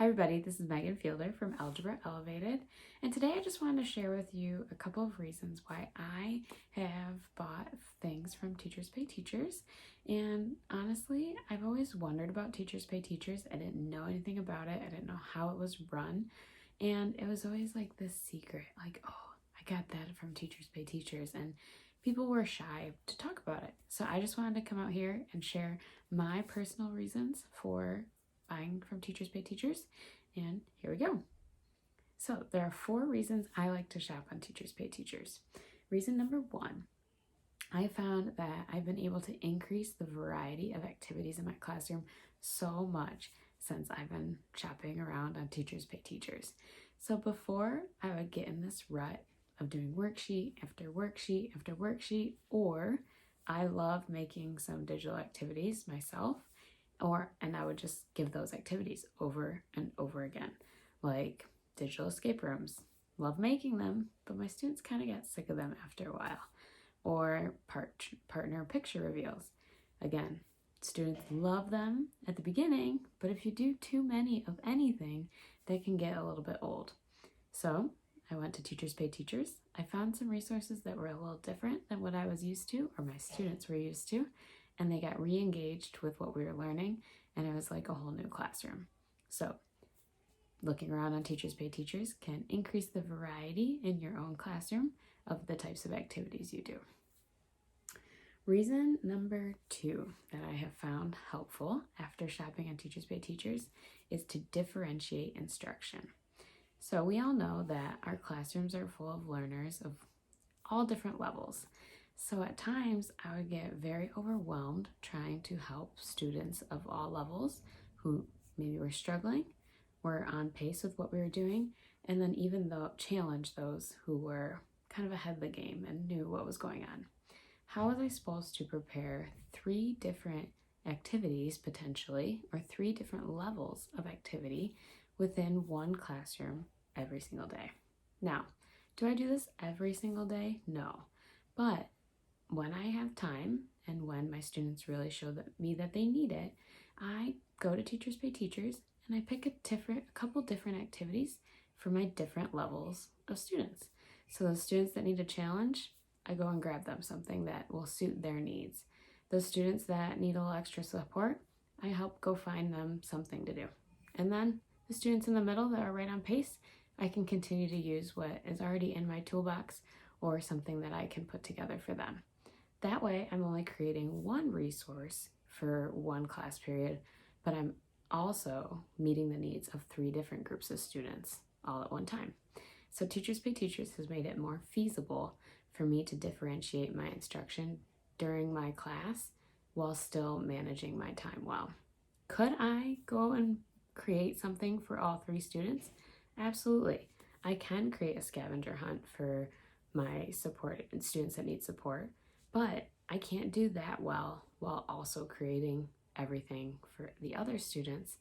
Hi everybody, this is Megan Fielder from Algebra Elevated, and today I just wanted to share with you a couple of reasons why I have bought things from Teachers Pay Teachers. And honestly, I've always wondered about Teachers Pay Teachers. I didn't know anything about it. I didn't know how it was run, and it was always like this secret, like, oh, I got that from Teachers Pay Teachers, and people were shy to talk about it. So I just wanted to come out here and share my personal reasons for buying from Teachers Pay Teachers, and here we go. So there are 4 reasons I like to shop on Teachers Pay Teachers. Reason number 1, I found that I've been able to increase the variety of activities in my classroom so much since I've been shopping around on Teachers Pay Teachers. So before, I would get in this rut of doing worksheet after worksheet after worksheet, or I love making some digital activities myself, and I would just give those activities over and over again, like digital escape rooms. Love making them, but my students kind of get sick of them after a while. Or partner picture reveals. Again, students love them at the beginning, but if you do too many of anything, they can get a little bit old. So I went to Teachers Pay Teachers. I found some resources that were a little different than what I was used to, or my students were used to, and they got re-engaged with what we were learning, and it was like a whole new classroom. So looking around on Teachers Pay Teachers can increase the variety in your own classroom of the types of activities you do. Reason number 2 that I have found helpful after shopping on Teachers Pay Teachers is to differentiate instruction. So we all know that our classrooms are full of learners of all different levels. So at times I would get very overwhelmed trying to help students of all levels who maybe were struggling, were on pace with what we were doing, and then even though challenge those who were kind of ahead of the game and knew what was going on. How was I supposed to prepare 3 different activities potentially, or 3 different levels of activity within one classroom every single day? Now, do I do this every single day? No. But when I have time and when my students really show me that they need it, I go to Teachers Pay Teachers and I pick a couple different activities for my different levels of students. So those students that need a challenge, I go and grab them something that will suit their needs. Those students that need a little extra support, I help go find them something to do. And then the students in the middle that are right on pace, I can continue to use what is already in my toolbox or something that I can put together for them. That way, I'm only creating one resource for one class period, but I'm also meeting the needs of 3 different groups of students all at one time. So Teachers Pay Teachers has made it more feasible for me to differentiate my instruction during my class while still managing my time well. Could I go and create something for all 3 students? Absolutely. I can create a scavenger hunt for my support and students that need support, but I can't do that well while also creating everything for the other students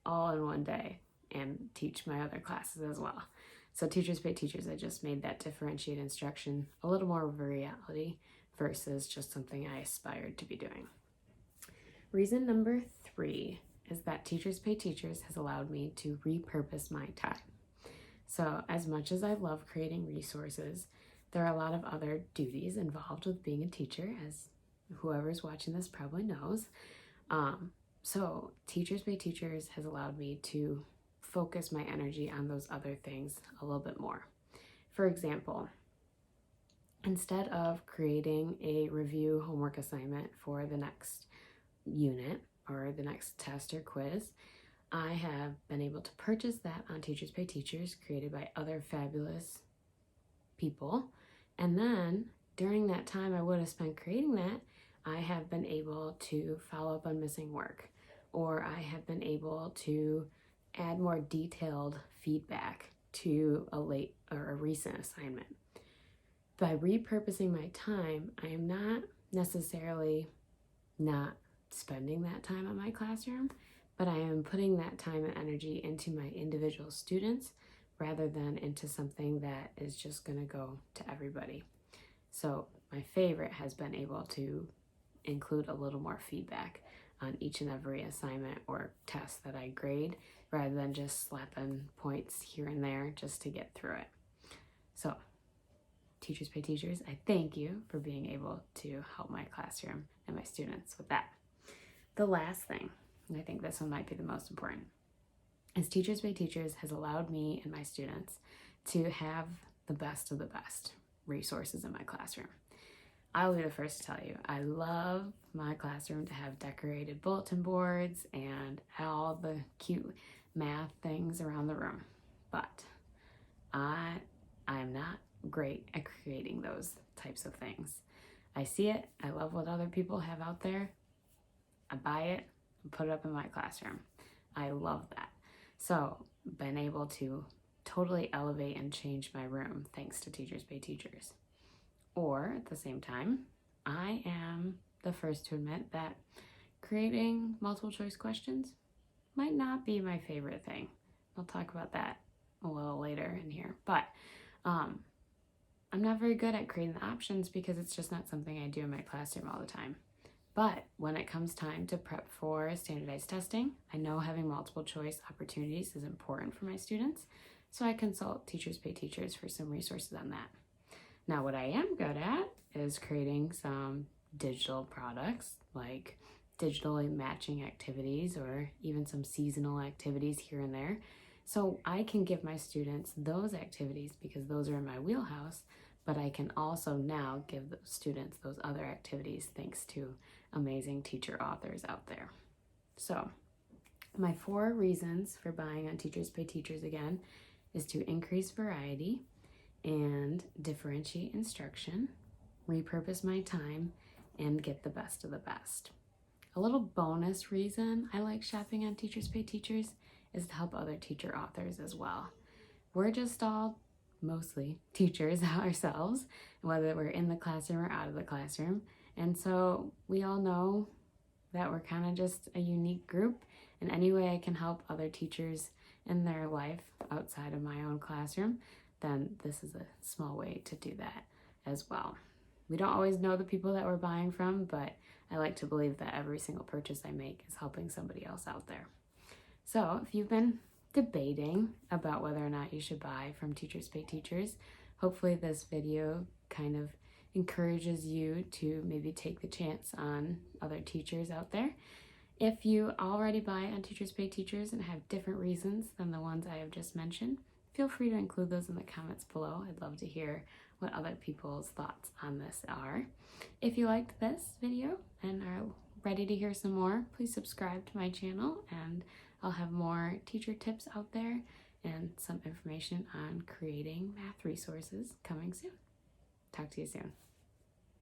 all in one day and teach my other classes as well. So Teachers Pay Teachers, I just made that differentiated instruction a little more of a reality versus just something I aspired to be doing. Reason number 3 is that Teachers Pay Teachers has allowed me to repurpose my time. So as much as I love creating resources, there are a lot of other duties involved with being a teacher, as whoever's watching this probably knows. So Teachers Pay Teachers has allowed me to focus my energy on those other things a little bit more. For example, instead of creating a review homework assignment for the next unit or the next test or quiz, I have been able to purchase that on Teachers Pay Teachers, created by other fabulous people. And then during that time I would have spent creating that, I have been able to follow up on missing work, or I have been able to add more detailed feedback to a late or a recent assignment. By repurposing my time, I am not necessarily not spending that time in my classroom, but I am putting that time and energy into my individual students rather than into something that is just going to go to everybody. So my favorite has been able to include a little more feedback on each and every assignment or test that I grade, rather than just slapping points here and there just to get through it. So, Teachers Pay Teachers, I thank you for being able to help my classroom and my students with that. The last thing, and I think this one might be the most important, is Teachers Pay Teachers has allowed me and my students to have the best of the best resources in my classroom. I'll be the first to tell you, I love my classroom to have decorated bulletin boards and all the cute math things around the room, but I'm not great at creating those types of things. I see it, I love what other people have out there, I buy it and put it up in my classroom. I love that. So, been able to totally elevate and change my room thanks to Teachers Pay Teachers. Or, at the same time, I am the first to admit that creating multiple choice questions might not be my favorite thing. I'll talk about that a little later in here. But I'm not very good at creating the options because it's just not something I do in my classroom all the time. But when it comes time to prep for standardized testing, I know having multiple choice opportunities is important for my students, so I consult Teachers Pay Teachers for some resources on that. Now, what I am good at is creating some digital products, like digitally matching activities or even some seasonal activities here and there. So I can give my students those activities because those are in my wheelhouse, but I can also now give the students those other activities thanks to amazing teacher authors out there. So my 4 reasons for buying on Teachers Pay Teachers again is to increase variety and differentiate instruction, repurpose my time, and get the best of the best. A little bonus reason I like shopping on Teachers Pay Teachers is to help other teacher authors as well. We're just all mostly teachers ourselves, whether we're in the classroom or out of the classroom. And so we all know that we're kind of just a unique group, and any way I can help other teachers in their life outside of my own classroom, then this is a small way to do that as well. We don't always know the people that we're buying from, but I like to believe that every single purchase I make is helping somebody else out there. So if you've been debating about whether or not you should buy from Teachers Pay Teachers, hopefully this video kind of encourages you to maybe take the chance on other teachers out there. If you already buy on Teachers Pay Teachers and have different reasons than the ones I have just mentioned, feel free to include those in the comments below. I'd love to hear what other people's thoughts on this are. If you liked this video and are ready to hear some more, please subscribe to my channel, and I'll have more teacher tips out there and some information on creating math resources coming soon. Talk to you soon.